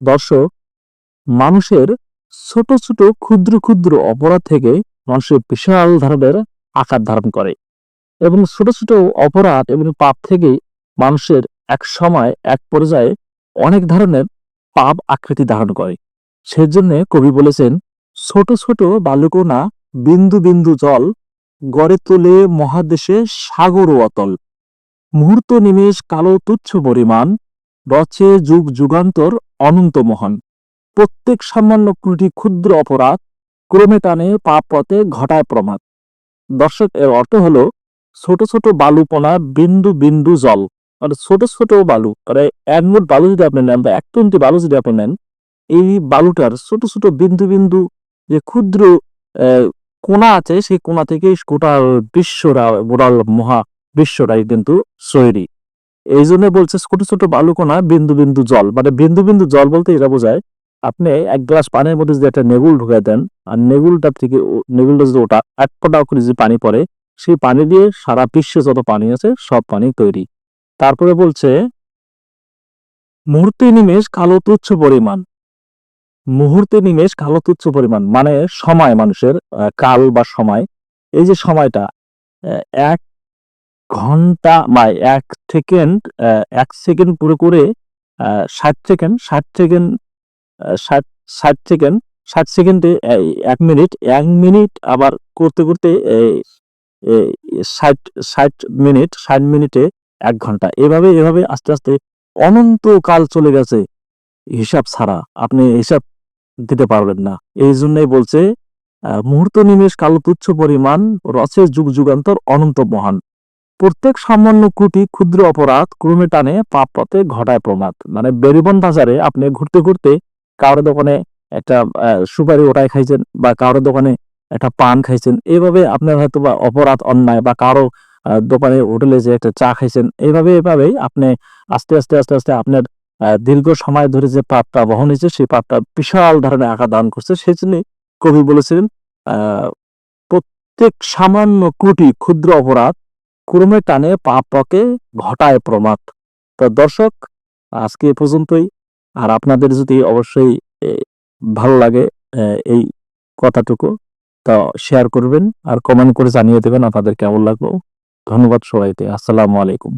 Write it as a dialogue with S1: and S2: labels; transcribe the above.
S1: দর্শক, মানুষের ছোট ছোট ক্ষুদ্র ক্ষুদ্র অপরাধ থেকে মানুষের বিশাল ধরনের আকার ধারণ করে এবং ছোট ছোট অপরাধ এবং পাপ থেকে মানুষের এক সময় এক পর্যায়ে অনেক ধরনের পাপ আকৃতি ধারণ করে। সেজন্য কবি বলেছেন, ছোট ছোট বালুকণা বিন্দু বিন্দু জল গড়ে তোলে মহাদেশে সাগর ও অতল। মুহূর্ত নিমেষ কালো তুচ্ছ পরিমাণ, রচে যুগ যুগান্তর অনন্ত মহান। প্রত্যেক সামান্য ত্রুটি ক্ষুদ্র অপরাধ ক্রমে টানে পাপ পথে ঘটায় প্রমাদ। দর্শক, এর অর্থ হলো ছোট ছোট বালুকণা বিন্দু বিন্দু জল, মানে ছোট ছোট বালু, মানে এক মুঠ বালু যদি আপনি নেন বা এক টুন্টি বালু যদি আপনি নেন, এই বালুটার ছোট ছোট বিন্দু বিন্দু যে ক্ষুদ্র আহ, কোণা আছে, সেই কোণা থেকে গোটা বিশ্বরা গোটা মহা বিশ্বটাই কিন্তু তৈরি। এই জন্য বলছে ছোট ছোট বালুকণা বিন্দু বিন্দু জল, মানে বিন্দু বিন্দু জল বলতে এটা বোঝায় আপনি এক গ্লাস পানির মধ্যে যদি একটা নেগুল ঢুকাই দেন, আর নেগুলটা থেকে নেগুলটা যদি ওটা এক ফোঁটা করে যদি পানি পড়ে, সেই পানি দিয়ে সারা বিশ্বে যত পানি আছে সব পানি তৈরি। তারপরে বলছে, মুহূর্তে নিমেষ কালো তুচ্ছ পরিমাণ। মুহূর্তে নিমেষ কালো তুচ্ছ পরিমাণ মানে সময়, মানুষের কাল বা সময়। এই যে সময়টা, এক ঘন্টা বা এক সেকেন্ড, এক সেকেন্ড পুরো করে 60 সেকেন্ড, 60 সেকেন্ড, 60 60 সেকেন্ড, 60 সেকেন্ডে 1 মিনিট, 1 মিনিট আবার করতে করতে এই 60 60 মিনিট, 60 মিনিটে 1 ঘন্টা, এভাবে এভাবে আস্তে আস্তে অনন্ত কাল চলে গেছে হিসাব ছাড়া। আপনি হিসাব দিতে পারবেন না। এই জন্যই বলছে, মুহূর্ত নিমেষ কালো তুচ্ছ পরিমাণ, রচে যুগ যুগান্তর অনন্ত মহান। প্রত্যেক সামান্য ত্রুটি ক্ষুদ্র অপরাধ ক্রমে টানে পাপ পথে ঘটায় প্রমাদ। মানে বেরিবন বাজারে আপনি ঘুরতে ঘুরতে কারোর দোকানে একটা সুপারি ওটাই খাইছেন, বা কারোর দোকানে একটা পান খাইছেন, এইভাবে আপনার হয়তো বা অপরাধ অন্যায়, বা কারো দোকানে হোটেলে যে একটা চা খাইছেন, এইভাবে এভাবেই আপনি আস্তে আস্তে আস্তে আস্তে আপনার দীর্ঘ সময় ধরে যে পাপটা বহন হয়েছে, সেই পাপটা বিশাল ধরনের আকার ধারণ করছে। সেই জন্য কবি বলেছিলেন, আহ প্রত্যেক সামান্য ত্রুটি ক্ষুদ্র অপরাধ ক্রমে টানে পাপকে ঘটায় প্রমাদ। তো দর্শক, আজকে এ পর্যন্তই। আর আপনাদের যদি অবশ্যই এ, ভালো লাগে এই কথাটুকু, তো শেয়ার করবেন আর কমেন্ট করে জানিয়ে দেবেন আপনাদের কেমন লাগলো। ধন্যবাদ সবাইকে। আসসালামু আলাইকুম।